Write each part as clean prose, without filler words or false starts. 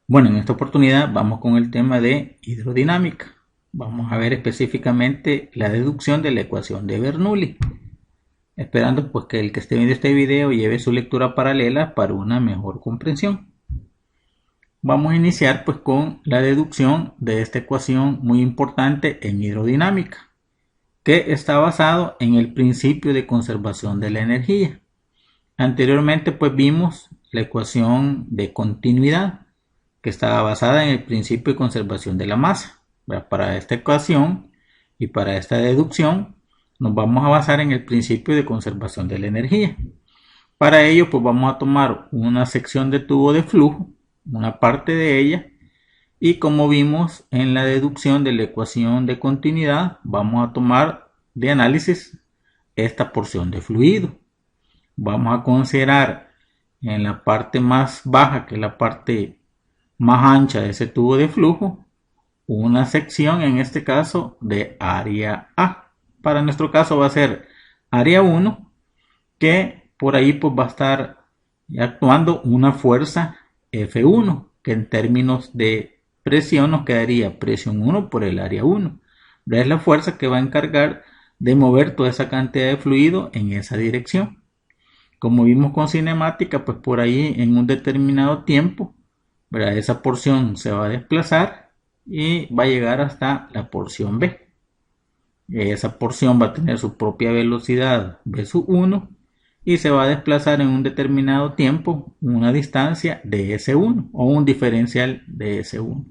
Bueno, en esta oportunidad vamos con el tema de hidrodinámica. Vamos a ver específicamente la deducción de la ecuación de Bernoulli, esperando pues que el que esté viendo este video lleve su lectura paralela para una mejor comprensión. Vamos a iniciar pues con la deducción de esta ecuación muy importante en hidrodinámica, que está basado en el principio de conservación de la energía. Anteriormente pues vimos la ecuación de continuidad, que estaba basada en el principio de conservación de la masa. Para esta ecuación y para esta deducción nos vamos a basar en el principio de conservación de la energía. Para ello pues vamos a tomar una sección de tubo de flujo, una parte de ella, y como vimos en la deducción de la ecuación de continuidad, vamos a tomar de análisis esta porción de fluido. Vamos a considerar en la parte más baja, que es la parte más ancha de ese tubo de flujo, una sección en este caso de área A. Para nuestro caso va a ser área 1, que por ahí pues va a estar actuando una fuerza F1, que en términos de presión nos quedaría presión 1 por el área 1. Es la fuerza que va a encargar de mover toda esa cantidad de fluido en esa dirección. Como vimos con cinemática, pues por ahí en un determinado tiempo, ¿verdad?, esa porción se va a desplazar y va a llegar hasta la porción B. Esa porción va a tener su propia velocidad v sub 1 y se va a desplazar en un determinado tiempo una distancia de S1 o un diferencial de S1.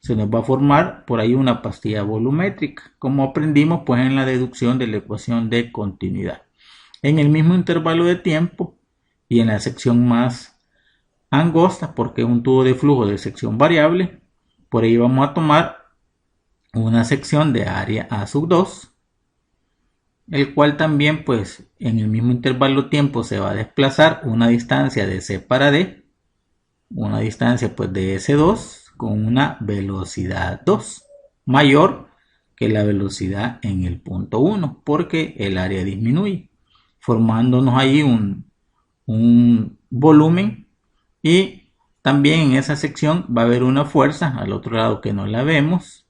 Se nos va a formar por ahí una pastilla volumétrica, como aprendimos pues en la deducción de la ecuación de continuidad. En el mismo intervalo de tiempo y en la sección más angosta, porque es un tubo de flujo de sección variable, por ahí vamos a tomar una sección de área A sub 2, el cual también pues en el mismo intervalo de tiempo se va a desplazar una distancia de C para D, una distancia pues de S2 con una velocidad 2 mayor que la velocidad en el punto 1, porque el área disminuye, formándonos ahí un volumen. Y también en esa sección va a haber una fuerza, al otro lado que no la vemos,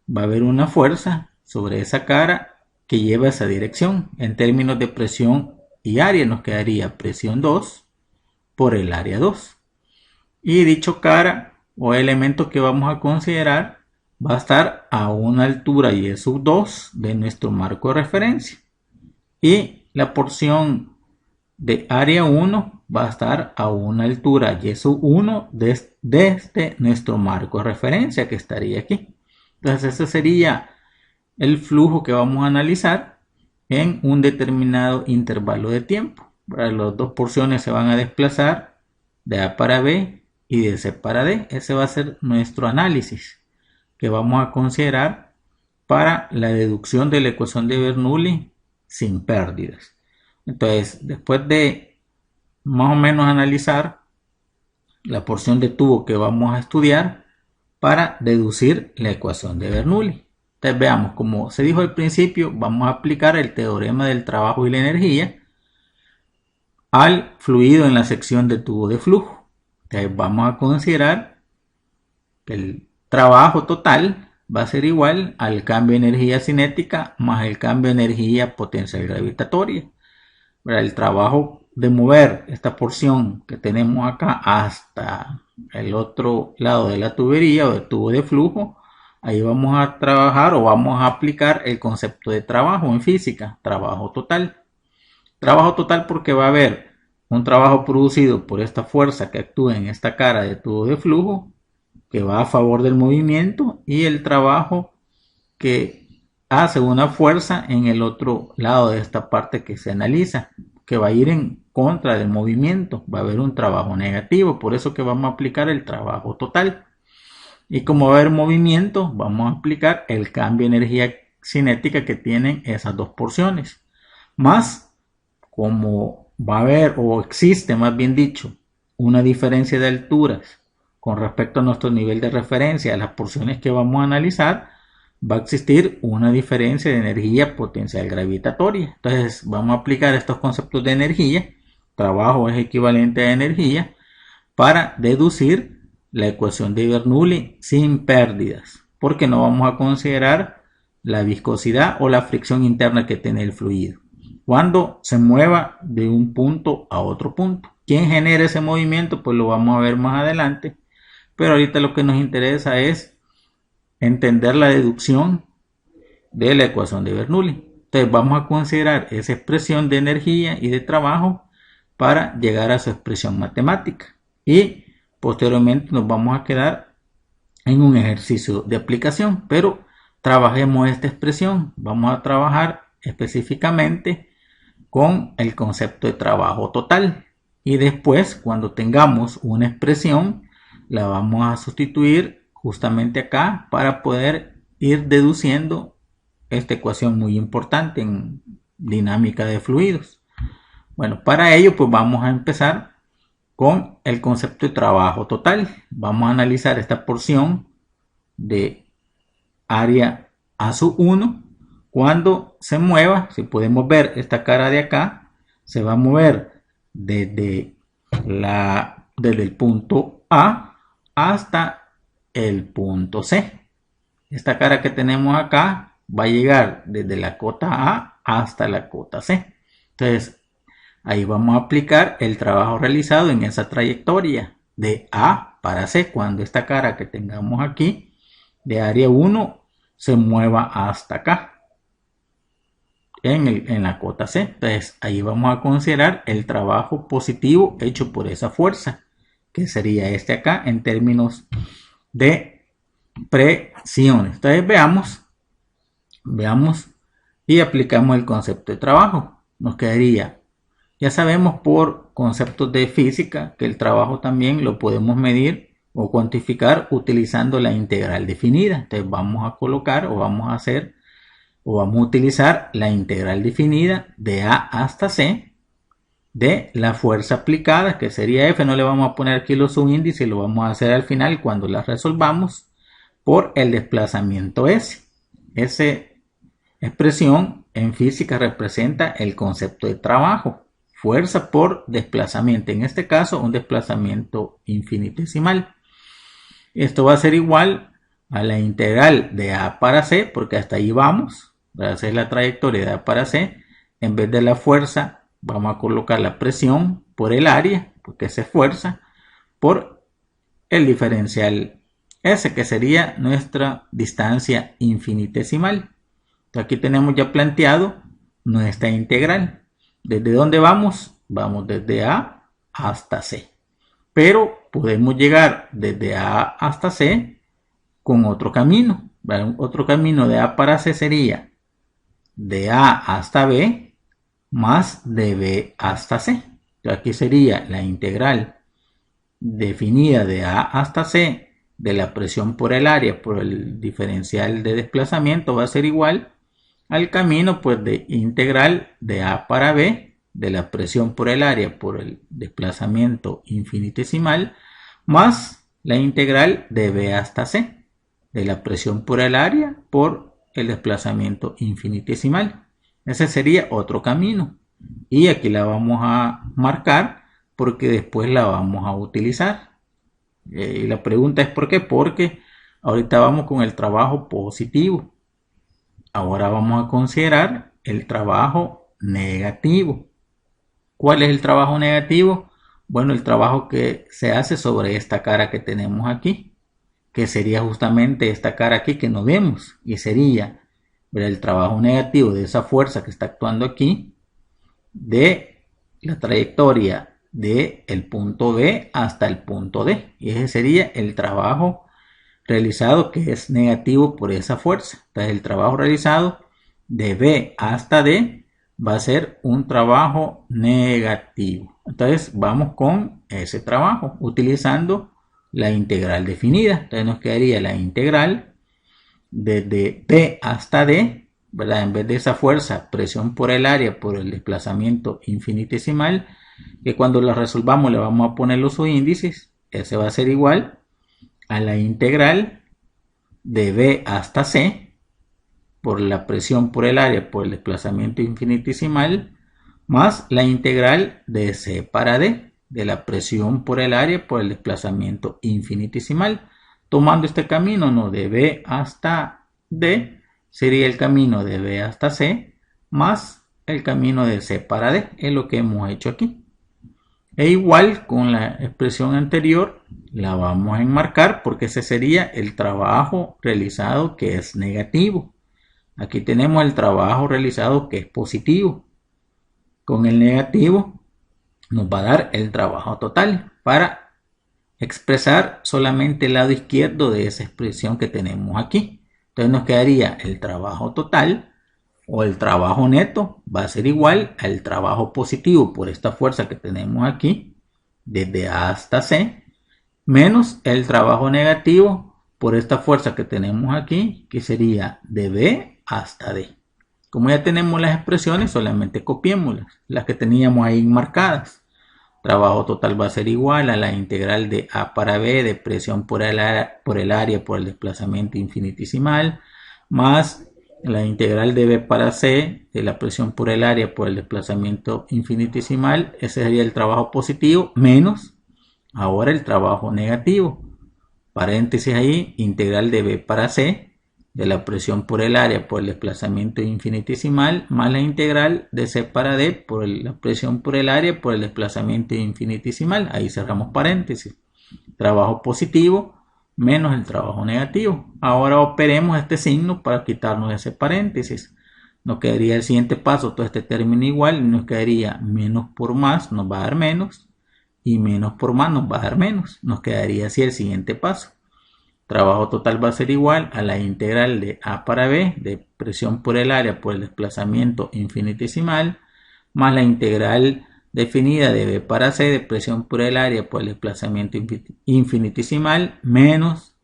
va a haber una fuerza sobre esa cara que lleva esa dirección. En términos de presión y área nos quedaría presión 2 por el área 2. Y dicho cara o elemento que vamos a considerar va a estar a una altura y sub 2 de nuestro marco de referencia. Y la porción de área 1 va a estar a una altura y sub 1 desde nuestro marco de referencia, que estaría aquí. Entonces ese sería el flujo que vamos a analizar en un determinado intervalo de tiempo. Las dos porciones se van a desplazar de A para B y de C para D. Ese va a ser nuestro análisis que vamos a considerar para la deducción de la ecuación de Bernoulli sin pérdidas. Entonces, después de más o menos analizar la porción de tubo que vamos a estudiar para deducir la ecuación de Bernoulli. Entonces veamos, como se dijo al principio, vamos a aplicar el teorema del trabajo y la energía al fluido en la sección de tubo de flujo. Entonces vamos a considerar que el trabajo total va a ser igual al cambio de energía cinética más el cambio de energía potencial gravitatoria. El trabajo de mover esta porción que tenemos acá hasta el otro lado de la tubería o del tubo de flujo, ahí vamos a trabajar o vamos a aplicar el concepto de trabajo en física, trabajo total. Trabajo total porque va a haber un trabajo producido por esta fuerza que actúa en esta cara de tubo de flujo, que va a favor del movimiento, y el trabajo que hace una fuerza en el otro lado de esta parte que se analiza, que va a ir en contra del movimiento. Va a haber un trabajo negativo, por eso que vamos a aplicar el trabajo total. Y como va a haber movimiento, vamos a aplicar el cambio de energía cinética que tienen esas dos porciones. Más, como va a haber, o existe más bien dicho, una diferencia de alturas con respecto a nuestro nivel de referencia, a las porciones que vamos a analizar, va a existir una diferencia de energía potencial gravitatoria. Entonces vamos a aplicar estos conceptos de energía, trabajo es equivalente a energía, para deducir la ecuación de Bernoulli sin pérdidas, porque no vamos a considerar la viscosidad o la fricción interna que tiene el fluido cuando se mueva de un punto a otro punto. ¿Quién genera ese movimiento? Pues lo vamos a ver más adelante, pero ahorita lo que nos interesa es entender la deducción de la ecuación de Bernoulli. Entonces vamos a considerar esa expresión de energía y de trabajo para llegar a su expresión matemática, y posteriormente nos vamos a quedar en un ejercicio de aplicación, pero trabajemos esta expresión. Vamos a trabajar específicamente con el concepto de trabajo total, y después, cuando tengamos una expresión, la vamos a sustituir justamente acá para poder ir deduciendo esta ecuación muy importante en dinámica de fluidos. Bueno, para ello pues vamos a empezar con el concepto de trabajo total. Vamos a analizar esta porción de área A1 cuando se mueva. Si podemos ver esta cara de acá, se va a mover desde el punto A hasta el punto C. Esta cara que tenemos acá va a llegar desde la cota A hasta la cota C. Entonces, ahí vamos a aplicar el trabajo realizado en esa trayectoria de A para C, cuando esta cara que tengamos aquí de área 1 se mueva hasta acá en la cota C. Entonces ahí vamos a considerar el trabajo positivo hecho por esa fuerza, que sería este acá en términos de presiones. Entonces veamos y aplicamos el concepto de trabajo. Nos quedaría, ya sabemos por conceptos de física que el trabajo también lo podemos medir o cuantificar utilizando la integral definida. Entonces vamos a colocar o vamos a utilizar la integral definida de A hasta C de la fuerza aplicada, que sería F. No le vamos a poner aquí los subíndices, lo vamos a hacer al final cuando la resolvamos, por el desplazamiento S. Esa expresión en física representa el concepto de trabajo, fuerza por desplazamiento, en este caso un desplazamiento infinitesimal. Esto va a ser igual a la integral de A para C, porque hasta ahí vamos. Esa es la trayectoria de A para C. En vez de la fuerza, vamos a colocar la presión por el área, porque esa es fuerza, por el diferencial S, que sería nuestra distancia infinitesimal. Entonces aquí tenemos ya planteado nuestra integral. ¿Desde dónde vamos? Vamos desde A hasta C. Pero podemos llegar desde A hasta C con otro camino. Otro camino de A para C sería de A hasta B más de B hasta C. Entonces aquí sería la integral definida de A hasta C de la presión por el área por el diferencial de desplazamiento va a ser igual al camino pues de integral de A para B de la presión por el área por el desplazamiento infinitesimal más la integral de B hasta C de la presión por el área por el desplazamiento infinitesimal. Ese sería otro camino y aquí la vamos a marcar porque después la vamos a utilizar. Y la pregunta es ¿por qué? Porque ahorita vamos con el trabajo positivo. Ahora vamos a considerar el trabajo negativo. ¿Cuál es el trabajo negativo? Bueno, el trabajo que se hace sobre esta cara que tenemos aquí, que sería justamente esta cara aquí que no vemos, y sería el trabajo negativo de esa fuerza que está actuando aquí, de la trayectoria del punto B hasta el punto D, y ese sería el trabajo realizado que es negativo por esa fuerza. Entonces el trabajo realizado de B hasta D va a ser un trabajo negativo. Entonces vamos con ese trabajo utilizando la integral definida. Entonces nos quedaría la integral desde B hasta D, ¿verdad? En vez de esa fuerza, presión por el área por el desplazamiento infinitesimal, que cuando la resolvamos le vamos a poner los subíndices. Ese va a ser igual a la integral de B hasta C por la presión por el área por el desplazamiento infinitesimal más la integral de C para D de la presión por el área por el desplazamiento infinitesimal. Tomando este camino, ¿no?, de B hasta D, sería el camino de B hasta C, más el camino de C para D, es lo que hemos hecho aquí. E igual con la expresión anterior, la vamos a enmarcar porque ese sería el trabajo realizado que es negativo. Aquí tenemos el trabajo realizado que es positivo. Con el negativo nos va a dar el trabajo total para expresar solamente el lado izquierdo de esa expresión que tenemos aquí. Entonces nos quedaría el trabajo total o el trabajo neto va a ser igual al trabajo positivo por esta fuerza que tenemos aquí desde A hasta C menos el trabajo negativo por esta fuerza que tenemos aquí, que sería de B hasta D. Como ya tenemos las expresiones, solamente copiémoslas, las que teníamos ahí marcadas. Trabajo total va a ser igual a la integral de A para B de presión por el área por el desplazamiento infinitesimal, más la integral de B para C de la presión por el área por el desplazamiento infinitesimal. Ese sería el trabajo positivo, menos ahora el trabajo negativo. Paréntesis ahí, integral de B para C de la presión por el área por el desplazamiento infinitesimal, más la integral de C para D por la presión por el área por el desplazamiento infinitesimal. Ahí cerramos paréntesis. Trabajo positivo menos el trabajo negativo. Ahora operemos este signo para quitarnos ese paréntesis. Nos quedaría el siguiente paso, todo este término igual, y nos quedaría menos por más, nos va a dar menos, y menos por más nos va a dar menos. Nos quedaría así el siguiente paso. Trabajo total va a ser igual a la integral de A para B de presión por el área por el desplazamiento infinitesimal, más la integral definida de B para C de presión por el área por el desplazamiento infinitesimal, menos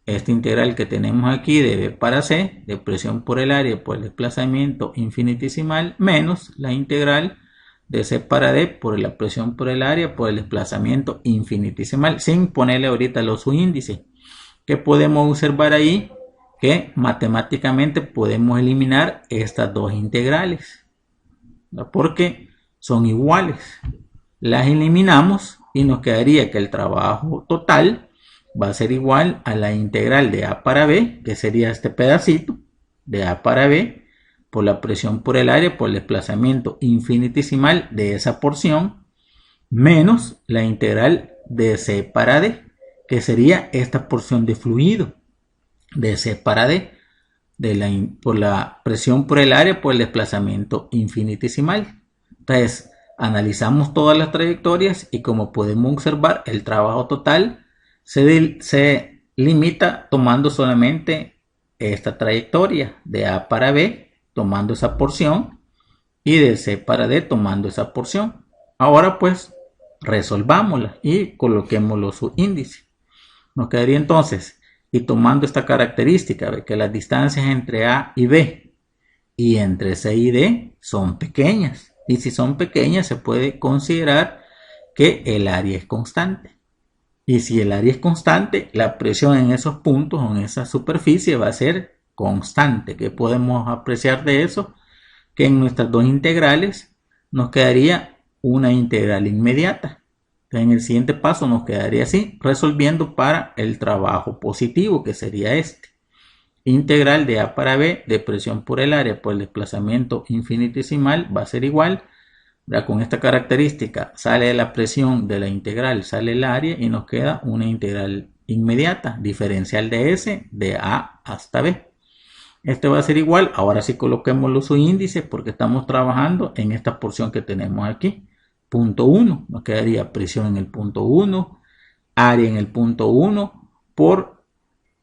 esta integral que tenemos aquí de B para C de presión por el área por el desplazamiento infinitesimal, menos la integral de C para D por la presión por el área por el desplazamiento infinitesimal, sin ponerle ahorita los subíndices. ¿Qué podemos observar ahí? Que matemáticamente podemos eliminar estas dos integrales, ¿no?, porque son iguales. Las eliminamos y nos quedaría que el trabajo total va a ser igual a la integral de A para B, que sería este pedacito de A para B, por la presión por el área por el desplazamiento infinitesimal de esa porción, menos la integral de C para D, que sería esta porción de fluido de C para D por la presión por el área por el desplazamiento infinitesimal. Entonces analizamos todas las trayectorias y como podemos observar, el trabajo total se limita tomando solamente esta trayectoria de A para B, tomando esa porción, y de C para D tomando esa porción. Ahora pues resolvámosla y coloquemos los subíndices. Nos quedaría entonces, y tomando esta característica de que las distancias entre A y B y entre C y D son pequeñas, y si son pequeñas se puede considerar que el área es constante. Y si el área es constante, la presión en esos puntos o en esa superficie va a ser constante. ¿Qué podemos apreciar de eso? Que en nuestras dos integrales nos quedaría una integral inmediata. En el siguiente paso nos quedaría así, resolviendo para el trabajo positivo, que sería este. Integral de A para B de presión por el área por el desplazamiento infinitesimal va a ser igual. Con esta característica sale la presión de la integral, sale el área y nos queda una integral inmediata, diferencial de S de A hasta B. Este va a ser igual, ahora sí coloquemos los subíndices porque estamos trabajando en esta porción que tenemos aquí. Punto 1, nos quedaría presión en el punto 1, área en el punto 1, por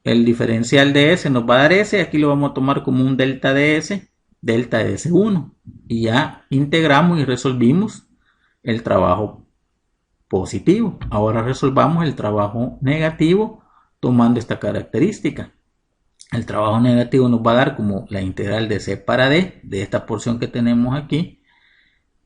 el diferencial de S nos va a dar S, aquí lo vamos a tomar como un delta de S, delta de S1, y ya integramos y resolvimos el trabajo positivo. Ahora resolvamos el trabajo negativo tomando esta característica. El trabajo negativo nos va a dar como la integral de C para D, de esta porción que tenemos aquí,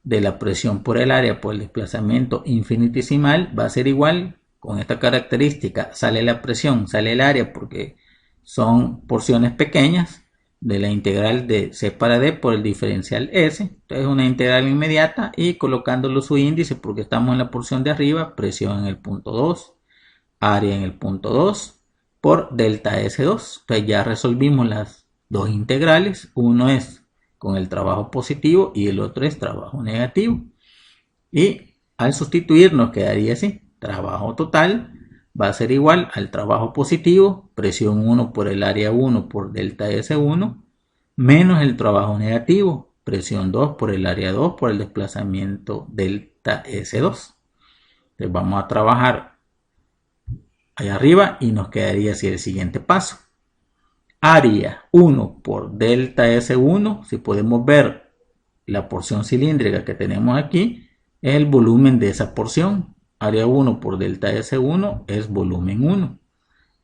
de la presión por el área por el desplazamiento infinitesimal, va a ser igual. Con esta característica sale la presión, sale el área porque son porciones pequeñas, de la integral de C para D por el diferencial S. Entonces una integral inmediata y colocándolo su índice porque estamos en la porción de arriba, presión en el punto 2, área en el punto 2 por delta S2. Entonces ya resolvimos las dos integrales. Uno es con el trabajo positivo y el otro es trabajo negativo. Y al sustituir nos quedaría así. Trabajo total va a ser igual al trabajo positivo, presión 1 por el área 1 por delta S1, menos el trabajo negativo, presión 2 por el área 2 por el desplazamiento delta S2. Entonces vamos a trabajar allá arriba y nos quedaría así el siguiente paso. Área 1 por delta S1, si podemos ver la porción cilíndrica que tenemos aquí, es el volumen de esa porción. Área 1 por delta S1 es volumen 1.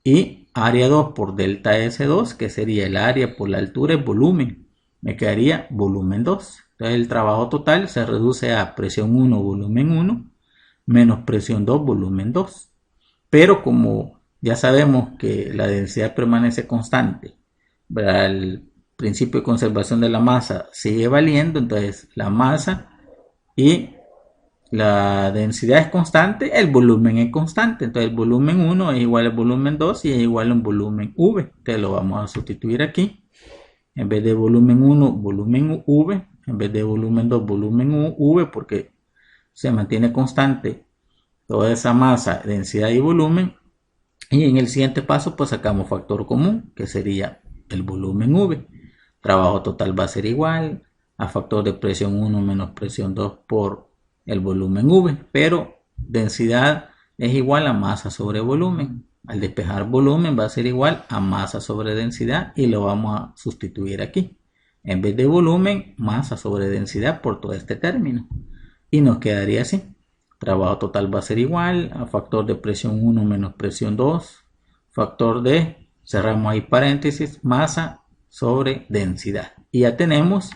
Y área 2 por delta S2, que sería el área por la altura, es volumen. Me quedaría volumen 2. Entonces el trabajo total se reduce a presión 1, volumen 1, menos presión 2, volumen 2. Pero como ya sabemos que la densidad permanece constante, ¿verdad? El principio de conservación de la masa sigue valiendo, entonces la masa y la densidad es constante, el volumen es constante. Entonces el volumen 1 es igual al volumen 2 y es igual a un volumen V. Entonces lo vamos a sustituir aquí. En vez de volumen 1, volumen V. En vez de volumen 2, volumen V, porque se mantiene constante toda esa masa, densidad y volumen. Y en el siguiente paso pues sacamos factor común, que sería el volumen V. Trabajo total va a ser igual a factor de presión 1 menos presión 2 por el volumen V, pero densidad es igual a masa sobre volumen. Al despejar volumen va a ser igual a masa sobre densidad y lo vamos a sustituir aquí. En vez de volumen, masa sobre densidad por todo este término. Y nos quedaría así. Trabajo total va a ser igual a factor de presión 1 menos presión 2, factor de, cerramos ahí paréntesis, masa sobre densidad. Y ya tenemos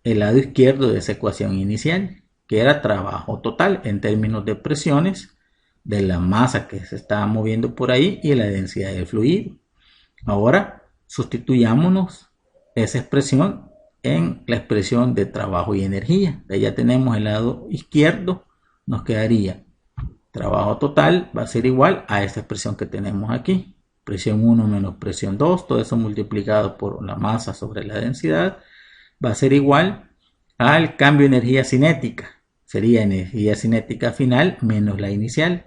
el lado izquierdo de esa ecuación inicial, que era trabajo total en términos de presiones de la masa que se estaba moviendo por ahí y la densidad del fluido. Ahora sustituyámonos esa expresión en la expresión de trabajo y energía. Ya tenemos el lado izquierdo, nos quedaría trabajo total va a ser igual a esta expresión que tenemos aquí. Presión 1 menos presión 2, todo eso multiplicado por la masa sobre la densidad, va a ser igual al cambio de energía cinética. Sería energía cinética final menos la inicial.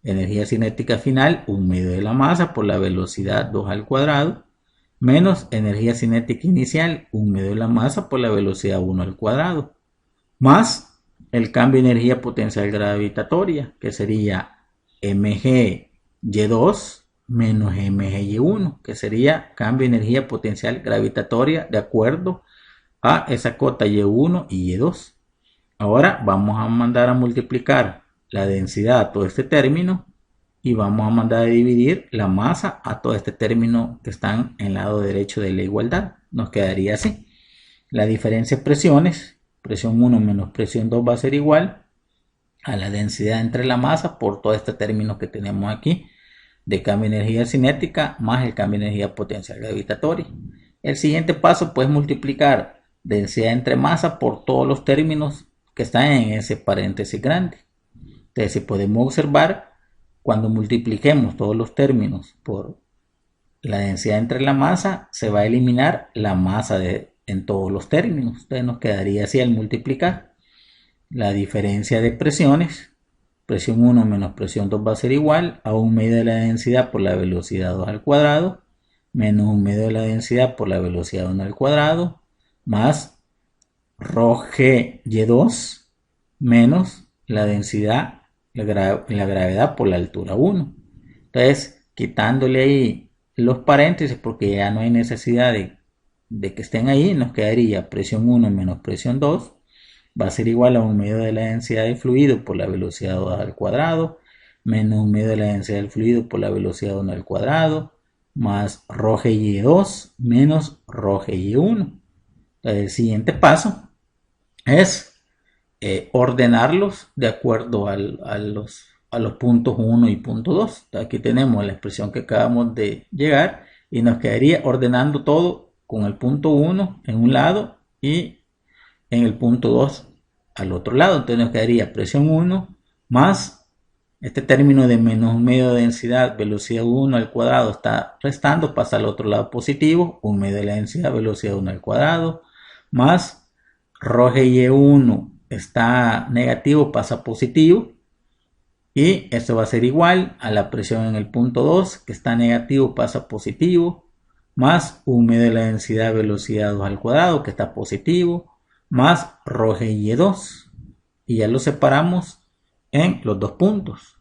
Energía cinética final, 1/2 de la masa por la velocidad 2 al cuadrado, menos energía cinética inicial, 1/2 de la masa por la velocidad 1 al cuadrado, más el cambio de energía potencial gravitatoria, que sería mgy2 menos mgy1, que sería cambio de energía potencial gravitatoria de acuerdo a esa cota y1 y y2. Ahora vamos a mandar a multiplicar la densidad a todo este término y vamos a mandar a dividir la masa a todo este término que están en el lado derecho de la igualdad. Nos quedaría así. La diferencia de presiones, presión 1 menos presión 2 va a ser igual a la densidad entre la masa por todo este término que tenemos aquí de cambio de energía cinética más el cambio de energía potencial gravitatoria. El siguiente paso pues multiplicar densidad entre masa por todos los términos que están en ese paréntesis grande. Entonces, si podemos observar, cuando multipliquemos todos los términos por la densidad entre la masa, se va a eliminar la masa en todos los términos. Entonces nos quedaría así al multiplicar. La diferencia de presiones, presión 1 menos presión 2 va a ser igual a 1/2 de la densidad por la velocidad 2 al cuadrado, menos 1/2 de la densidad por la velocidad 1 al cuadrado, más ρg2 menos la densidad, la gravedad por la altura 1. Entonces, quitándole ahí los paréntesis porque ya no hay necesidad de que estén ahí, nos quedaría presión 1 menos presión 2 va a ser igual a 1/2 de la densidad del fluido por la velocidad 2 al cuadrado, menos 1/2 de la densidad del fluido por la velocidad 1 al cuadrado, más ρg2 menos ρg1. Entonces, el siguiente paso es ordenarlos de acuerdo a los puntos 1 y punto 2. Aquí tenemos la expresión que acabamos de llegar y nos quedaría ordenando todo con el punto 1 en un lado y en el punto 2 al otro lado. Entonces nos quedaría presión 1 más este término de menos un medio de densidad velocidad 1 al cuadrado está restando, pasa al otro lado positivo, un medio de la densidad velocidad 1 al cuadrado más ρg1 está negativo, pasa positivo, y esto va a ser igual a la presión en el punto 2 que está negativo, pasa positivo, más un medio de la densidad velocidad 2 al cuadrado que está positivo, más ρg2, y ya lo separamos en los dos puntos,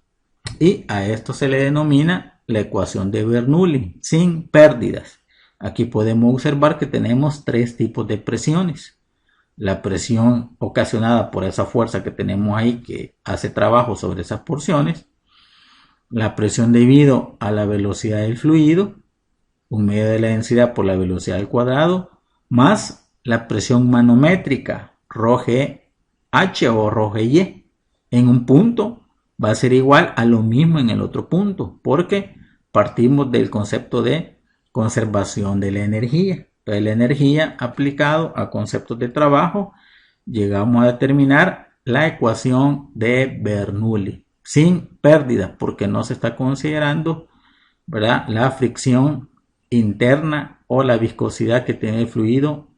y a esto se le denomina la ecuación de Bernoulli sin pérdidas. Aquí podemos observar que tenemos tres tipos de presiones: la presión ocasionada por esa fuerza que tenemos ahí que hace trabajo sobre esas porciones, la presión debido a la velocidad del fluido, un medio de la densidad por la velocidad al cuadrado, más la presión manométrica, ρh o ρy, en un punto va a ser igual a lo mismo en el otro punto, porque partimos del concepto de conservación de la energía. Entonces, la energía aplicado a conceptos de trabajo, llegamos a determinar la ecuación de Bernoulli sin pérdidas, porque no se está considerando, ¿verdad?, la fricción interna o la viscosidad que tiene el fluido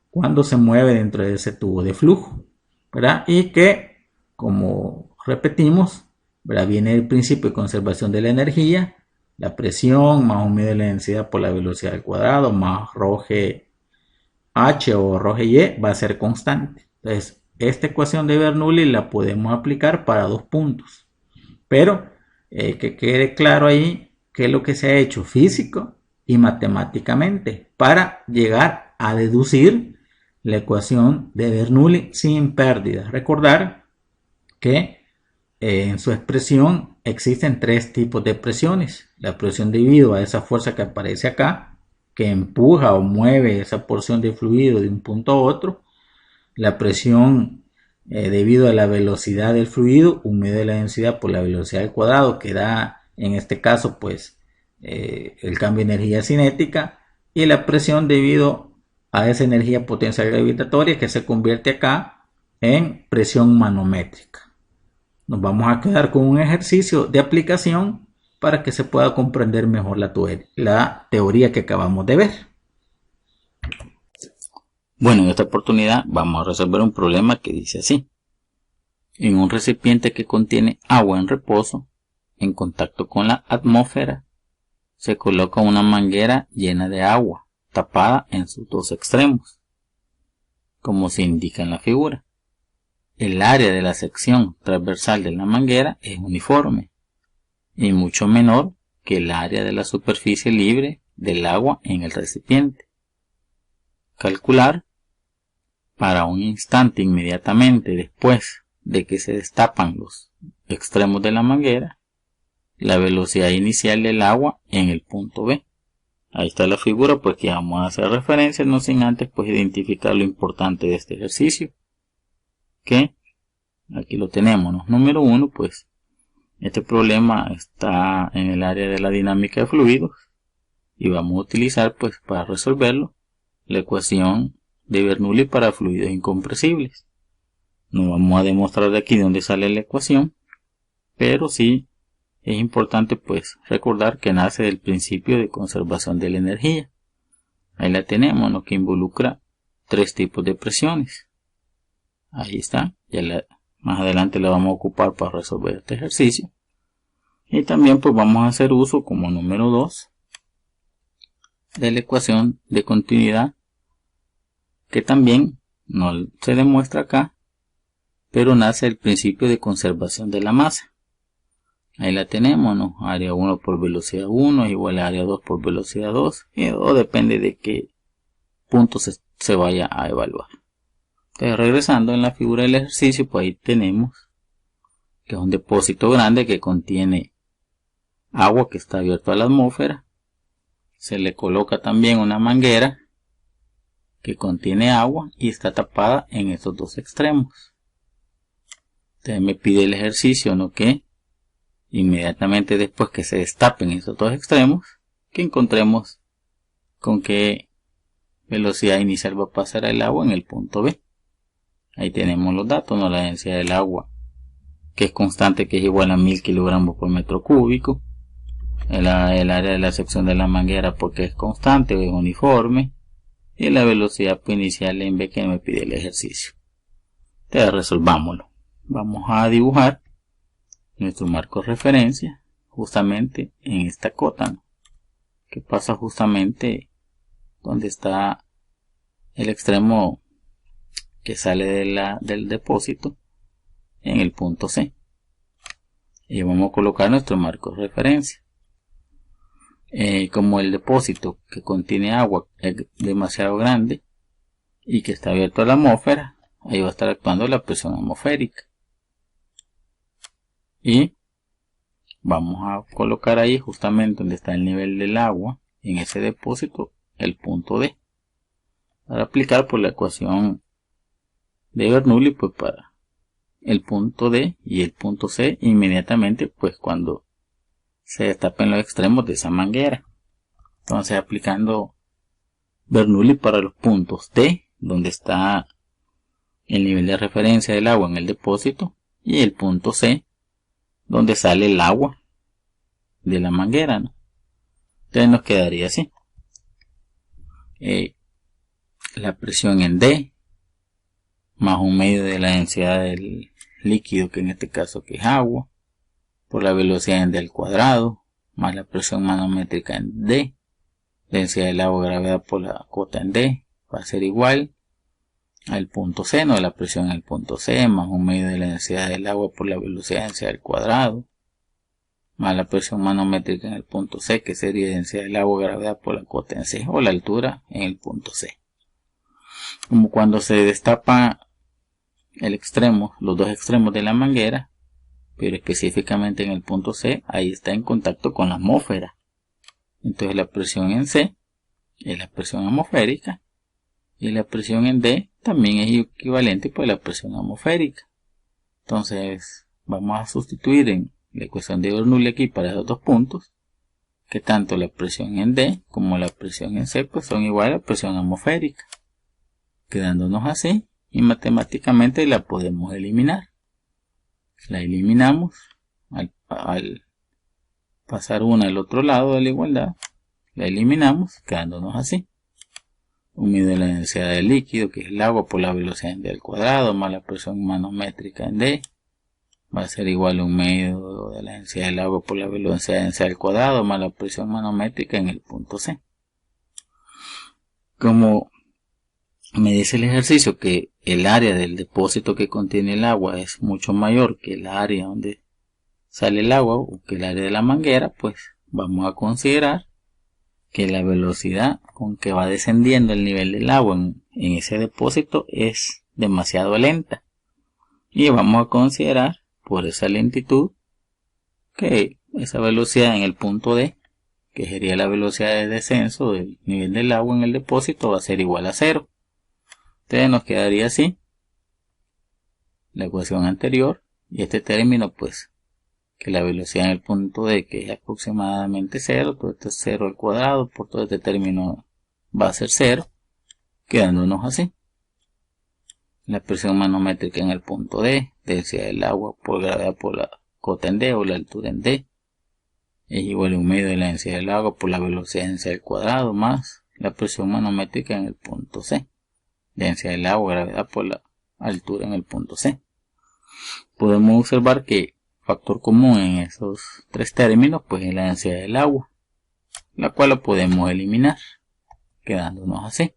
cuando se mueve dentro de ese tubo de flujo, ¿verdad? Y que, como repetimos, ¿verdad?, viene el principio de conservación de la energía, la presión más un medio de la densidad por la velocidad al cuadrado más ρh o ρy va a ser constante. Entonces, esta ecuación de Bernoulli la podemos aplicar para dos puntos, pero que quede claro ahí qué es lo que se ha hecho físico y matemáticamente para llegar a deducir la ecuación de Bernoulli sin pérdidas. Recordar que en su expresión existen tres tipos de presiones: la presión debido a esa fuerza que aparece acá, que empuja o mueve esa porción de fluido de un punto a otro; la presión debido a la velocidad del fluido, un medio de la densidad por la velocidad al cuadrado, que da en este caso pues el cambio de energía cinética; y la presión debido a esa energía potencial gravitatoria, que se convierte acá en presión manométrica. Nos vamos a quedar con un ejercicio de aplicación para que se pueda comprender mejor la teoría que acabamos de ver. Bueno, en esta oportunidad vamos a resolver un problema que dice así: en un recipiente que contiene agua en reposo, en contacto con la atmósfera, se coloca una manguera llena de agua, tapada en sus dos extremos, como se indica en la figura. El área de la sección transversal de la manguera es uniforme y mucho menor que el área de la superficie libre del agua en el recipiente. Calcular para un instante inmediatamente después de que se destapan los extremos de la manguera la velocidad inicial del agua en el punto B. Ahí está la figura, pues que vamos a hacer referencia, no sin antes pues identificar lo importante de este ejercicio, que aquí lo tenemos, ¿no? Número 1, pues este problema está en el área de la dinámica de fluidos y vamos a utilizar pues para resolverlo la ecuación de Bernoulli para fluidos incompresibles. No vamos a demostrar de aquí de dónde sale la ecuación, pero sí es importante pues recordar que nace del principio de conservación de la energía. Ahí la tenemos, ¿no?, que involucra tres tipos de presiones. Ahí está, más adelante la vamos a ocupar para resolver este ejercicio. Y también pues vamos a hacer uso como número 2 de la ecuación de continuidad, que también no se demuestra acá, pero nace del principio de conservación de la masa. Ahí la tenemos, ¿no? Área 1 por velocidad 1 es igual a área 2 por velocidad 2, o depende de qué punto se vaya a evaluar. Entonces, regresando en la figura del ejercicio, pues ahí tenemos que es un depósito grande que contiene agua que está abierto a la atmósfera. Se le coloca también una manguera que contiene agua y está tapada en estos dos extremos. Entonces me pide el ejercicio, ¿no?, que inmediatamente después que se destapen esos dos extremos, que encontremos con qué velocidad inicial va a pasar el agua en el punto B. Ahí tenemos los datos, ¿no? La densidad del agua, que es constante, que es igual a 1000 kilogramos por metro cúbico. El área de la sección de la manguera, porque es constante o es uniforme. Y la velocidad inicial en B que me pide el ejercicio. Entonces resolvámoslo. Vamos a dibujar nuestro marco de referencia justamente en esta cota, ¿no? Que pasa justamente donde está el extremo que sale del depósito en el punto C. Y vamos a colocar nuestro marco de referencia. Como el depósito que contiene agua es demasiado grande y que está abierto a la atmósfera, ahí va a estar actuando la presión atmosférica. Y vamos a colocar ahí justamente donde está el nivel del agua en ese depósito el punto D. Para aplicar por la ecuación de Bernoulli, pues para el punto D y el punto C inmediatamente, pues cuando se destapen los extremos de esa manguera. Entonces aplicando Bernoulli para los puntos D, donde está el nivel de referencia del agua en el depósito, y el punto C, donde sale el agua de la manguera, ¿no? Entonces nos quedaría así. La presión en D más un medio de la densidad del líquido, que en este caso que es agua, por la velocidad en D al cuadrado, más la presión manométrica en D, densidad del agua, gravedad por la cota en D, va a ser igual al punto C, no, la presión en el punto C, más un medio de la densidad del agua por la velocidad densidad al cuadrado, más la presión manométrica en el punto C, que sería densidad del agua, gravedad por la cota en C, o la altura en el punto C. Como cuando se destapa el extremo, los dos extremos de la manguera, pero específicamente en el punto C, ahí está en contacto con la atmósfera. Entonces la presión en C es la presión atmosférica y la presión en D también es equivalente pues a la presión atmosférica. Entonces vamos a sustituir en la ecuación de Bernoulli aquí para esos dos puntos, que tanto la presión en D como la presión en C pues son iguales a la presión atmosférica, quedándonos así, y matemáticamente la podemos eliminar. La eliminamos al pasar una al otro lado de la igualdad, la eliminamos quedándonos así. Un medio de la densidad del líquido, que es el agua, por la velocidad en D al cuadrado, más la presión manométrica en D, va a ser igual a un medio de la densidad del agua por la velocidad en C al cuadrado, más la presión manométrica en el punto C. Como me dice el ejercicio que el área del depósito que contiene el agua es mucho mayor que el área donde sale el agua o que el área de la manguera, pues vamos a considerar que la velocidad con que va descendiendo el nivel del agua en ese depósito es demasiado lenta, y vamos a considerar por esa lentitud que esa velocidad en el punto D, que sería la velocidad de descenso del nivel del agua en el depósito, va a ser igual a 0. Entonces nos quedaría así la ecuación anterior, y este término pues que la velocidad en el punto D, que es aproximadamente 0, todo esto es 0 al cuadrado, por todo este término va a ser 0, quedándonos así. La presión manométrica en el punto D, densidad del agua por gravedad por la cota en D o la altura en D, es igual a un medio de la densidad del agua por la velocidad densidad al cuadrado, más la presión manométrica en el punto C, densidad del agua, gravedad por la altura en el punto C. Podemos observar que factor común en esos tres términos pues es la densidad del agua, la cual la podemos eliminar quedándonos así.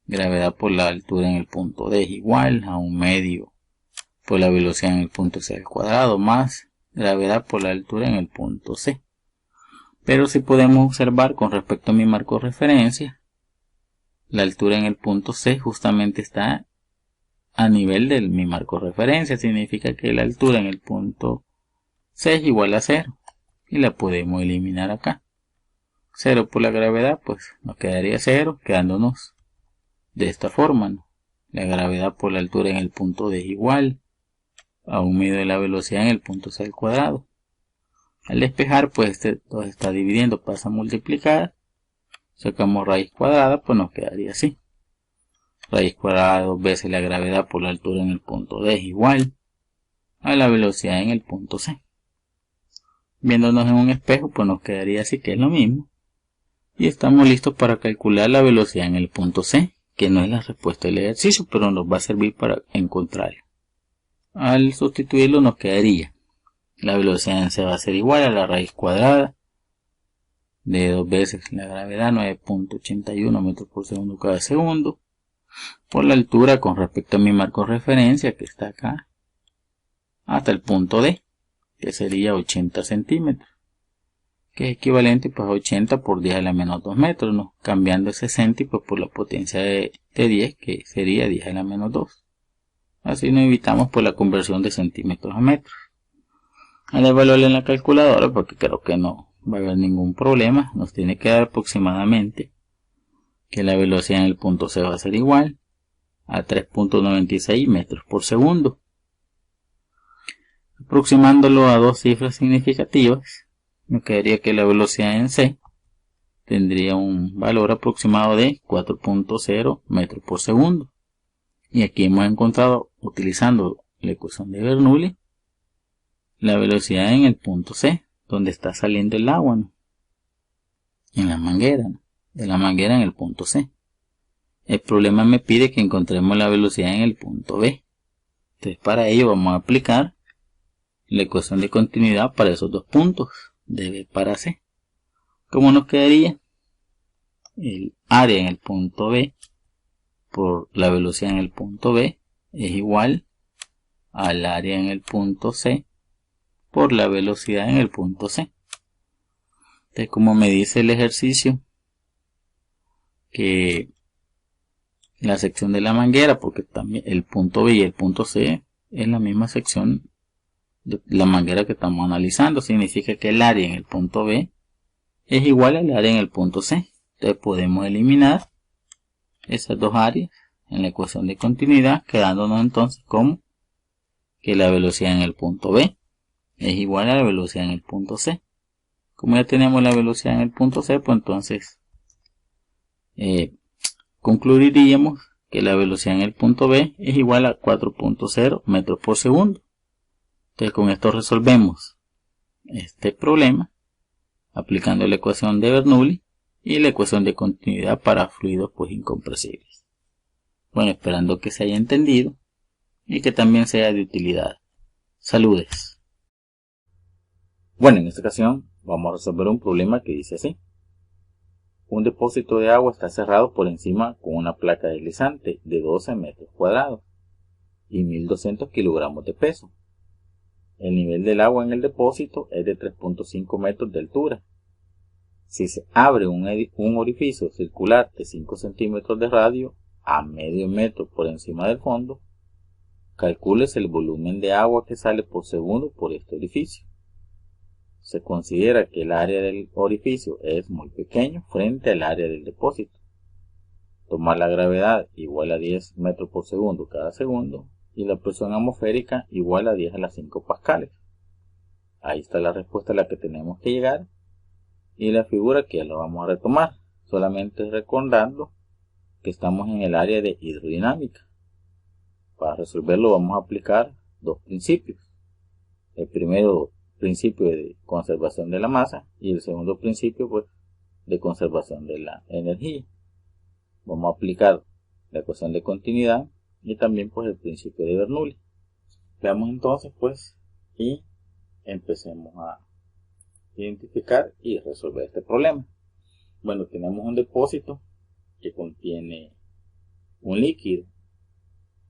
Gravedad por la altura en el punto D es igual a un medio por la velocidad en el punto C al cuadrado, más gravedad por la altura en el punto C. Pero si podemos observar con respecto a mi marco de referencia, la altura en el punto C justamente está a nivel de mi marco de referencia, significa que la altura en el punto C es igual a 0, y la podemos eliminar acá. 0 por la gravedad, pues nos quedaría 0, quedándonos de esta forma, ¿no? La gravedad por la altura en el punto D es igual a un medio de la velocidad en el punto C al cuadrado. Al despejar, pues todo está dividiendo, pasa a multiplicar, Sacamos raíz cuadrada, pues nos quedaría así. Raíz cuadrada de 2 veces la gravedad por la altura en el punto D es igual a la velocidad en el punto C. Viéndonos en un espejo, pues nos quedaría así, que es lo mismo. Y estamos listos para calcular la velocidad en el punto C, que no es la respuesta del ejercicio, pero nos va a servir para encontrarla. Al sustituirlo nos quedaría la velocidad en C va a ser igual a la raíz cuadrada de 2 veces la gravedad, 9.81 metros por segundo cada segundo, por la altura con respecto a mi marco de referencia que está acá, hasta el punto D, que sería 80 centímetros, que es equivalente pues a 80 por 10 a la menos 2 metros, ¿no? Cambiando ese centi pues por la potencia de 10, que sería 10 a la menos 2. Así nos evitamos pues la conversión de centímetros a metros. Al evaluarlo en la calculadora, porque creo que no va a haber ningún problema, nos tiene que dar aproximadamente que la velocidad en el punto C va a ser igual a 3.96 metros por segundo. Aproximándolo a dos cifras significativas, me quedaría que la velocidad en C tendría un valor aproximado de 4.0 metros por segundo. Y aquí hemos encontrado, utilizando la ecuación de Bernoulli, la velocidad en el punto C, donde está saliendo el agua, ¿no? En la manguera, ¿no? De la manguera en el punto C. El problema me pide que encontremos la velocidad en el punto B. Entonces para ello vamos a aplicar la ecuación de continuidad para esos dos puntos, de B para C. ¿Cómo nos quedaría? El área en el punto B por la velocidad en el punto B es igual al área en el punto C por la velocidad en el punto C. Entonces, como me dice el ejercicio que la sección de la manguera, porque también el punto B y el punto C es la misma sección de la manguera que estamos analizando, significa que el área en el punto B es igual al área en el punto C. Entonces podemos eliminar esas dos áreas en la ecuación de continuidad, quedándonos entonces como que la velocidad en el punto B es igual a la velocidad en el punto C. Como ya tenemos la velocidad en el punto C, pues entonces concluiríamos que la velocidad en el punto B es igual a 4.0 metros por segundo. Entonces con esto resolvemos este problema aplicando la ecuación de Bernoulli y la ecuación de continuidad para fluidos pues incompresibles. Bueno, esperando que se haya entendido y que también sea de utilidad. Saludes. Bueno, en esta ocasión vamos a resolver un problema que dice así. Un depósito de agua está cerrado por encima con una placa deslizante de 12 metros cuadrados y 1200 kilogramos de peso. El nivel del agua en el depósito es de 3.5 metros de altura. Si se abre un orificio circular de 5 centímetros de radio a medio metro por encima del fondo, calcules el volumen de agua que sale por segundo por este orificio. Se considera que el área del orificio es muy pequeño frente al área del depósito. Tomar la gravedad igual a 10 metros por segundo cada segundo y la presión atmosférica igual a 10 a las 5 pascales. Ahí está la respuesta a la que tenemos que llegar y la figura que ya la vamos a retomar, solamente recordando que estamos en el área de hidrodinámica. Para resolverlo vamos a aplicar dos principios. El primero, principio de conservación de la masa, y el segundo principio pues de conservación de la energía. Vamos a aplicar la ecuación de continuidad y también pues el principio de Bernoulli. Veamos entonces pues y empecemos a identificar y resolver este problema. Bueno, tenemos un depósito que contiene un líquido,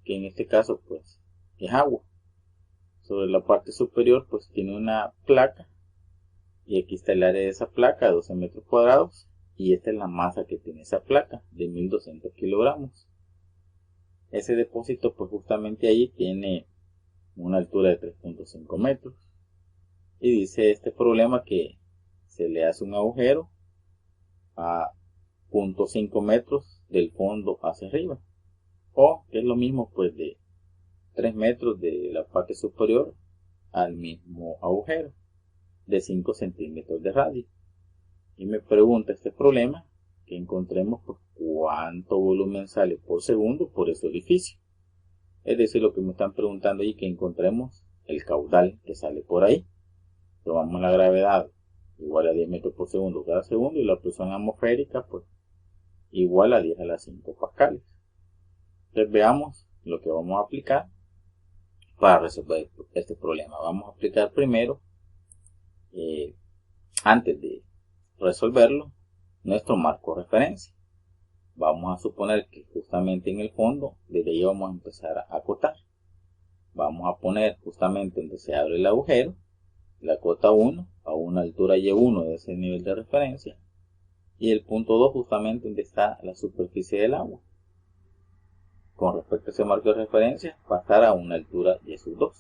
que en este caso pues es agua. Sobre la parte superior pues tiene una placa y aquí está el área de esa placa, 12 metros cuadrados, y esta es la masa que tiene esa placa de 1200 kilogramos. Ese depósito pues justamente ahí tiene una altura de 3.5 metros y dice este problema que se le hace un agujero a 0.5 metros del fondo hacia arriba, o que es lo mismo pues de 3 metros de la parte superior al mismo agujero de 5 centímetros de radio. Y me pregunta este problema que encontremos pues, cuánto volumen sale por segundo por ese orificio. Es decir, lo que me están preguntando ahí, que encontremos el caudal que sale por ahí. Tomamos la gravedad igual a 10 metros por segundo cada segundo y la presión atmosférica pues igual a 10 a la 5 pascales. Entonces veamos lo que vamos a aplicar para resolver este problema. Vamos a aplicar primero, antes de resolverlo, nuestro marco de referencia. Vamos a suponer que justamente en el fondo, desde ahí vamos a empezar a acotar. Vamos a poner justamente donde se abre el agujero, la cota 1 a una altura Y1 de ese nivel de referencia, y el punto 2 justamente donde está la superficie del agua. Con respecto a ese marco de referencia, pasar a una altura Y2.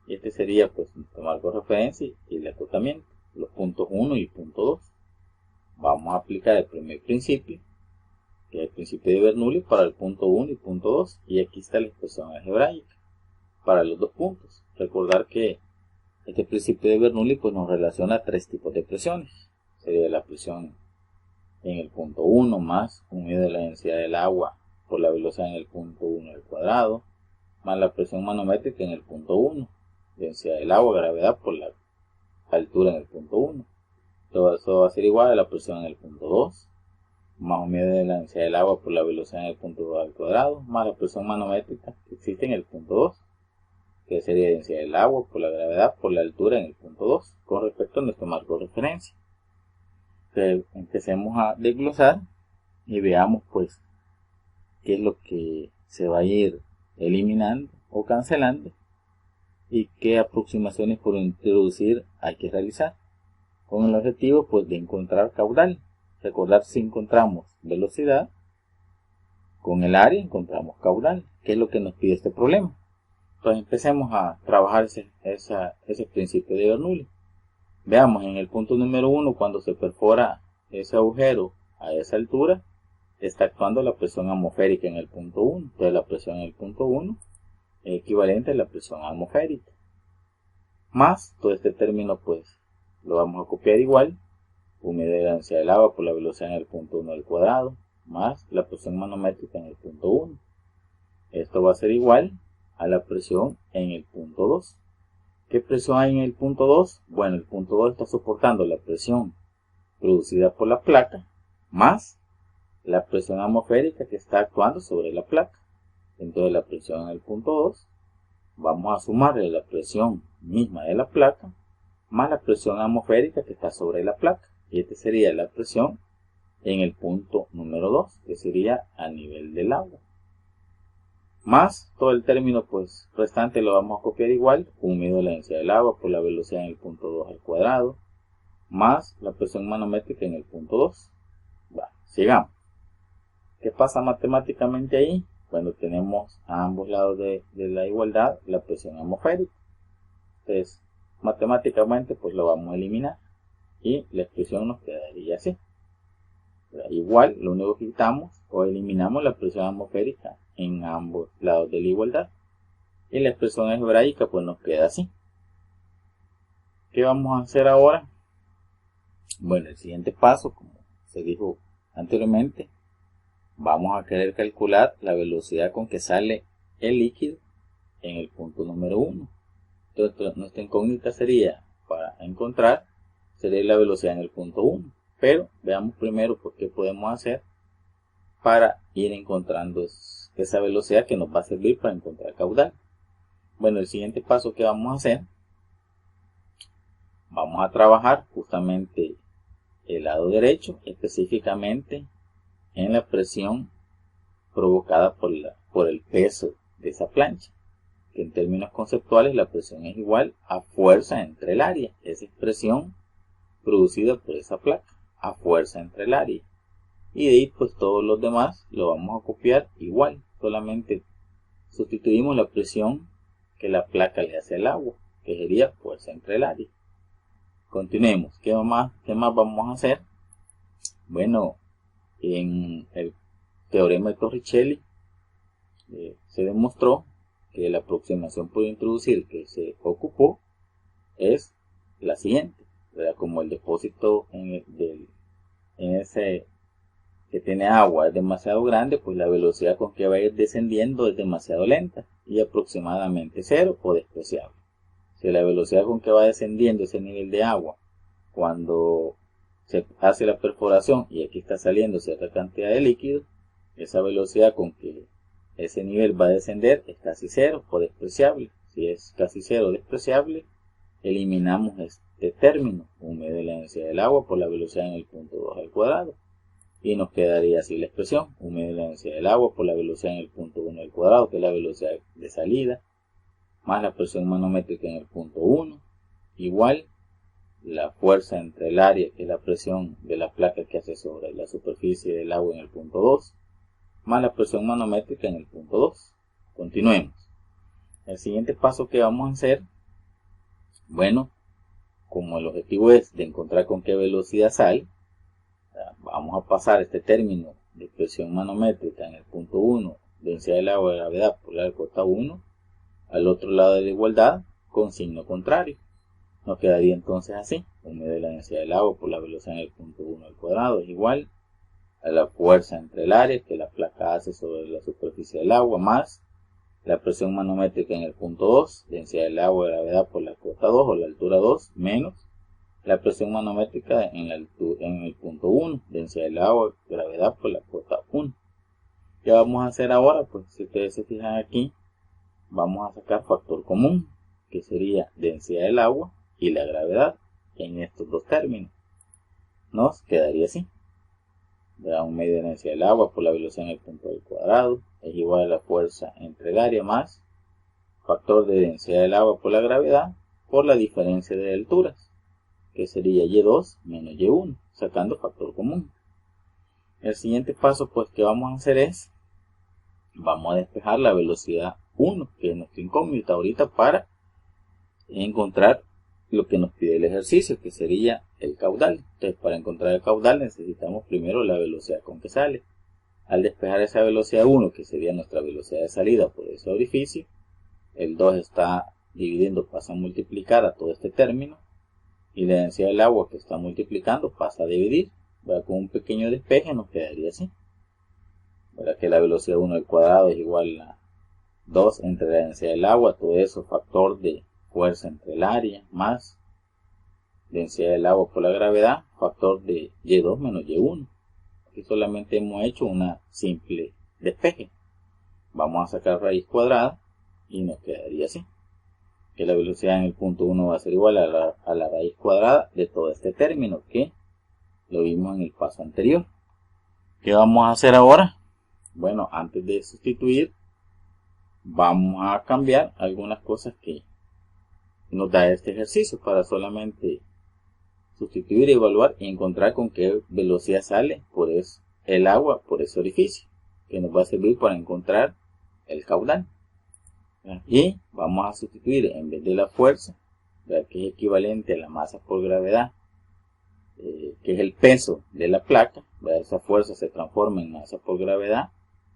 Y este sería pues nuestro marco de referencia y el acotamiento, los puntos 1 y punto 2. Vamos a aplicar el primer principio, que es el principio de Bernoulli para el punto 1 y punto 2, y aquí está la expresión algebraica para los dos puntos. Recordar que este principio de Bernoulli pues nos relaciona tres tipos de presiones. Sería la presión en el punto 1 más un medio de la densidad del agua por la velocidad en el punto 1 al cuadrado, más la presión manométrica en el punto 1, densidad del agua, gravedad por la altura en el punto 1. Todo eso va a ser igual a la presión en el punto 2, más un medio de la densidad del agua por la velocidad en el punto 2 al cuadrado, más la presión manométrica que existe en el punto 2, que sería densidad del agua por la gravedad por la altura en el punto 2, con respecto a nuestro marco de referencia. Entonces, empecemos a desglosar y veamos pues qué es lo que se va a ir eliminando o cancelando y qué aproximaciones por introducir hay que realizar, con el objetivo pues de encontrar caudal. Recordar, si encontramos velocidad, con el área encontramos caudal, que es lo que nos pide este problema. Entonces empecemos a trabajar ese principio de Bernoulli. Veamos, en el punto número 1, cuando se perfora ese agujero a esa altura, está actuando la presión atmosférica en el punto 1. Entonces la presión en el punto 1 es equivalente a la presión atmosférica. Más todo este término pues lo vamos a copiar igual. Un medio de la densidad del agua por la velocidad en el punto 1 al cuadrado, más la presión manométrica en el punto 1. Esto va a ser igual a la presión en el punto 2. ¿Qué presión hay en el punto 2? Bueno, el punto 2 está soportando la presión producida por la placa, más la presión atmosférica que está actuando sobre la placa. Entonces la presión en el punto 2, vamos a sumarle la presión misma de la placa, más la presión atmosférica que está sobre la placa. Y esta sería la presión en el punto número 2, que sería a nivel del agua. Más todo el término pues restante lo vamos a copiar igual, un medio de la densidad del agua por la velocidad en el punto 2 al cuadrado, más la presión manométrica en el punto 2. Sigamos. ¿Qué pasa matemáticamente ahí? Cuando tenemos a ambos lados de la igualdad la presión atmosférica. Entonces, matemáticamente pues lo vamos a eliminar y la expresión nos quedaría así. Igual, lo único que quitamos o eliminamos la presión atmosférica en ambos lados de la igualdad. Y la expresión algebraica pues nos queda así. ¿Qué vamos a hacer ahora? Bueno, el siguiente paso, como se dijo anteriormente, vamos a querer calcular la velocidad con que sale el líquido en el punto número 1. Entonces nuestra incógnita sería, para encontrar, sería la velocidad en el punto 1. Pero veamos primero por qué podemos hacer para ir encontrando esa velocidad que nos va a servir para encontrar caudal. Bueno, el siguiente paso que vamos a hacer, vamos a trabajar justamente el lado derecho, específicamente en la presión provocada por el peso de esa plancha, que en términos conceptuales la presión es igual a fuerza entre el área, esa expresión producida por esa placa, a fuerza entre el área. Y de ahí pues todos los demás lo vamos a copiar igual, solamente sustituimos la presión que la placa le hace al agua, que sería fuerza entre el área. Continuemos. ¿Qué más vamos a hacer? Bueno, en el teorema de Torricelli se demostró que la aproximación por introducir que se ocupó es la siguiente, ¿verdad? Como el depósito en ese que tiene agua es demasiado grande, pues la velocidad con que va a ir descendiendo es demasiado lenta y aproximadamente cero o despreciable. Si la velocidad con que va descendiendo ese nivel de agua cuando se hace la perforación y aquí está saliendo cierta cantidad de líquido, esa velocidad con que ese nivel va a descender es casi cero o despreciable. Si es casi cero o despreciable, eliminamos este término, u medio de la densidad del agua por la velocidad en el punto 2 al cuadrado. Y nos quedaría así la expresión, u medio de la densidad del agua por la velocidad en el punto 1 al cuadrado, que es la velocidad de salida, más la presión manométrica en el punto 1, igual la fuerza entre el área, que es la presión de la placa que hace sobre la superficie del agua en el punto 2, más la presión manométrica en el punto 2. Continuemos. El siguiente paso que vamos a hacer, bueno, como el objetivo es de encontrar con qué velocidad sale, vamos a pasar este término de presión manométrica en el punto 1, densidad del agua de gravedad por la cota 1, al otro lado de la igualdad con signo contrario. Nos quedaría entonces así, u medio de la densidad del agua por la velocidad en el punto 1 al cuadrado es igual a la fuerza entre el área que la placa hace sobre la superficie del agua, más la presión manométrica en el punto 2, densidad del agua de gravedad por la cota 2 o la altura 2, menos la presión manométrica en el punto 1, densidad del agua de gravedad por la cota 1. ¿Qué vamos a hacer ahora? Pues si ustedes se fijan aquí, vamos a sacar factor común, que sería densidad del agua y la gravedad en estos dos términos. Nos quedaría así. Un medio de la densidad del agua por la velocidad en el punto al cuadrado es igual a la fuerza entre el área más factor de densidad del agua por la gravedad por la diferencia de alturas, que sería Y2 menos Y1, sacando factor común. El siguiente paso pues que vamos a hacer es, vamos a despejar la velocidad 1, que es nuestra incógnita ahorita, para encontrar lo que nos pide el ejercicio, que sería el caudal. Entonces, para encontrar el caudal necesitamos primero la velocidad con que sale. Al despejar esa velocidad 1, que sería nuestra velocidad de salida por ese orificio, el 2 está dividiendo, pasa a multiplicar a todo este término, y la densidad del agua que está multiplicando pasa a dividir. Con un pequeño despeje nos quedaría así. Que la velocidad 1 al cuadrado es igual a 2 entre la densidad del agua, todo eso factor de fuerza entre el área, más densidad del agua por la gravedad, factor de Y2 menos Y1. Aquí solamente hemos hecho una simple despeje. Vamos a sacar raíz cuadrada y nos quedaría así. Que la velocidad en el punto 1 va a ser igual a la raíz cuadrada de todo este término que lo vimos en el paso anterior. ¿Qué vamos a hacer ahora? Bueno, antes de sustituir, vamos a cambiar algunas cosas que nos da este ejercicio para solamente sustituir, evaluar y encontrar con qué velocidad sale el agua por ese orificio, que nos va a servir para encontrar el caudal. Y vamos a sustituir, en vez de la fuerza, que es equivalente a la masa por gravedad, que es el peso de la placa, esa fuerza se transforma en masa por gravedad,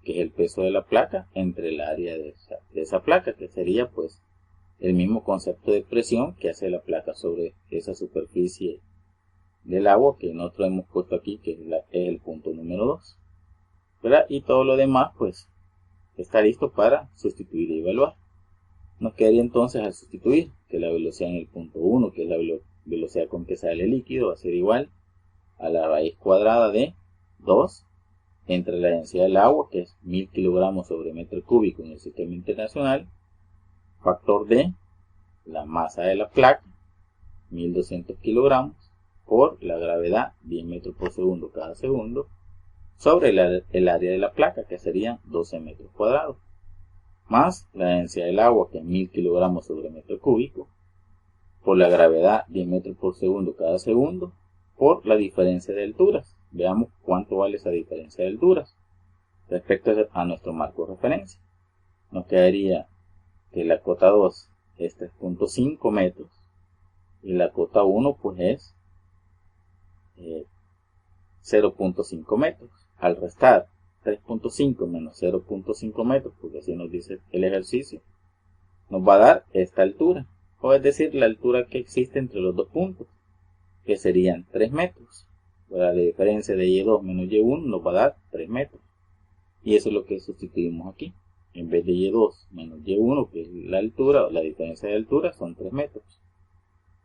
que es el peso de la placa entre el área de esa placa, que sería pues el mismo concepto de presión que hace la placa sobre esa superficie del agua que nosotros hemos puesto aquí, que es el punto número 2. Y todo lo demás pues está listo para sustituir y evaluar. Nos quedaría entonces al sustituir que la velocidad en el punto 1, que es la velocidad con que sale el líquido, va a ser igual a la raíz cuadrada de 2 entre la densidad del agua, que es 1000 kilogramos sobre metro cúbico en el sistema internacional, factor de la masa de la placa, 1200 kilogramos, por la gravedad, 10 metros por segundo cada segundo, sobre el área de la placa, que serían 12 metros cuadrados, más la densidad del agua, que es 1000 kilogramos sobre metro cúbico, por la gravedad, 10 metros por segundo cada segundo, por la diferencia de alturas. Veamos cuánto vale esa diferencia de alturas respecto a nuestro marco de referencia. Nos quedaría que la cota 2 es 3.5 metros y la cota 1 pues es 0.5 metros. Al restar 3.5 menos 0.5 metros, porque así nos dice el ejercicio, nos va a dar esta altura, o es decir, la altura que existe entre los dos puntos, que serían 3 metros. La diferencia de Y2 menos Y1 nos va a dar 3 metros. Y eso es lo que sustituimos aquí. En vez de Y2 menos Y1, que es la altura, la diferencia de altura, son 3 metros.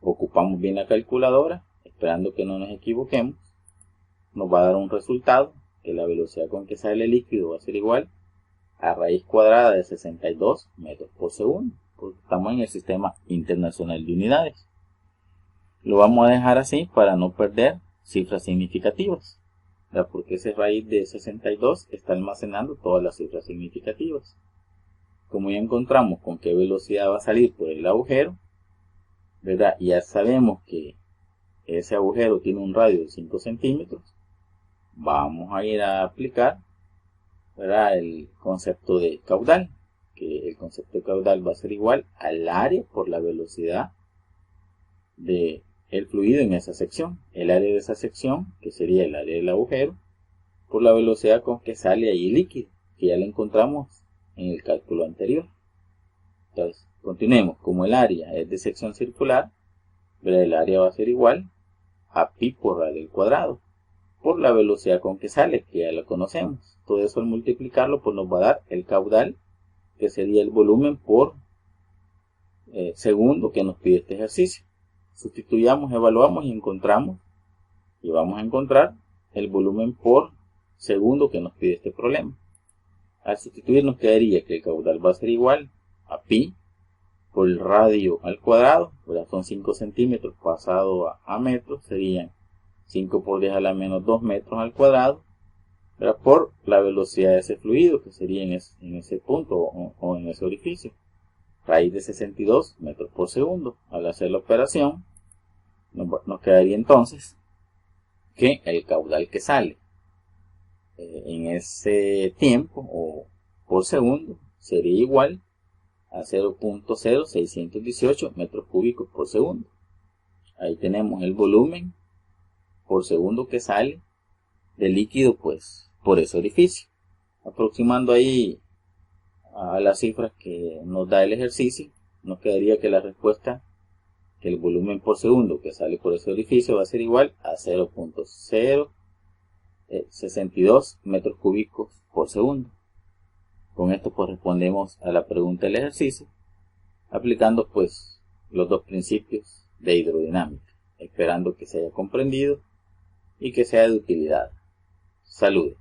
Ocupamos bien la calculadora, esperando que no nos equivoquemos. Nos va a dar un resultado, que la velocidad con que sale el líquido va a ser igual a raíz cuadrada de 62 metros por segundo, porque estamos en el sistema internacional de unidades. Lo vamos a dejar así para no perder cifras significativas, ¿verdad? Porque ese raíz de 62 está almacenando todas las cifras significativas. Como ya encontramos con qué velocidad va a salir por el agujero, ¿verdad? Ya sabemos que ese agujero tiene un radio de 5 centímetros. Vamos a ir a aplicar, ¿verdad?, el concepto de caudal, que el concepto de caudal va a ser igual al área por la velocidad del fluido en esa sección. El área de esa sección, que sería el área del agujero, por la velocidad con que sale ahí el líquido, que ya lo encontramos en el cálculo anterior. Entonces, continuemos. Como el área es de sección circular, ¿verdad?, el área va a ser igual a pi por radio al cuadrado, por la velocidad con que sale, que ya la conocemos. Todo eso al multiplicarlo, pues nos va a dar el caudal, que sería el volumen por segundo que nos pide este ejercicio. Sustituyamos, evaluamos y encontramos, y vamos a encontrar el volumen por segundo que nos pide este problema. Al sustituir nos quedaría que el caudal va a ser igual a pi por el radio al cuadrado, ¿verdad? Son 5 centímetros pasado a metros, serían 5 por 10 a la menos 2 metros al cuadrado, ¿verdad?, por la velocidad de ese fluido, que sería en ese punto o en ese orificio. Raíz de 62 metros por segundo. Al hacer la operación, nos quedaría entonces que el caudal que sale en ese tiempo o por segundo sería igual a 0.0618 metros cúbicos por segundo. Ahí tenemos el volumen por segundo que sale de líquido, pues, por ese orificio. Aproximando ahí a las cifras que nos da el ejercicio, nos quedaría que la respuesta, que el volumen por segundo que sale por ese orificio va a ser igual a 0.062 metros cúbicos por segundo. Con esto pues respondemos a la pregunta del ejercicio, aplicando pues los dos principios de hidrodinámica, esperando que se haya comprendido y que sea de utilidad. Saludos.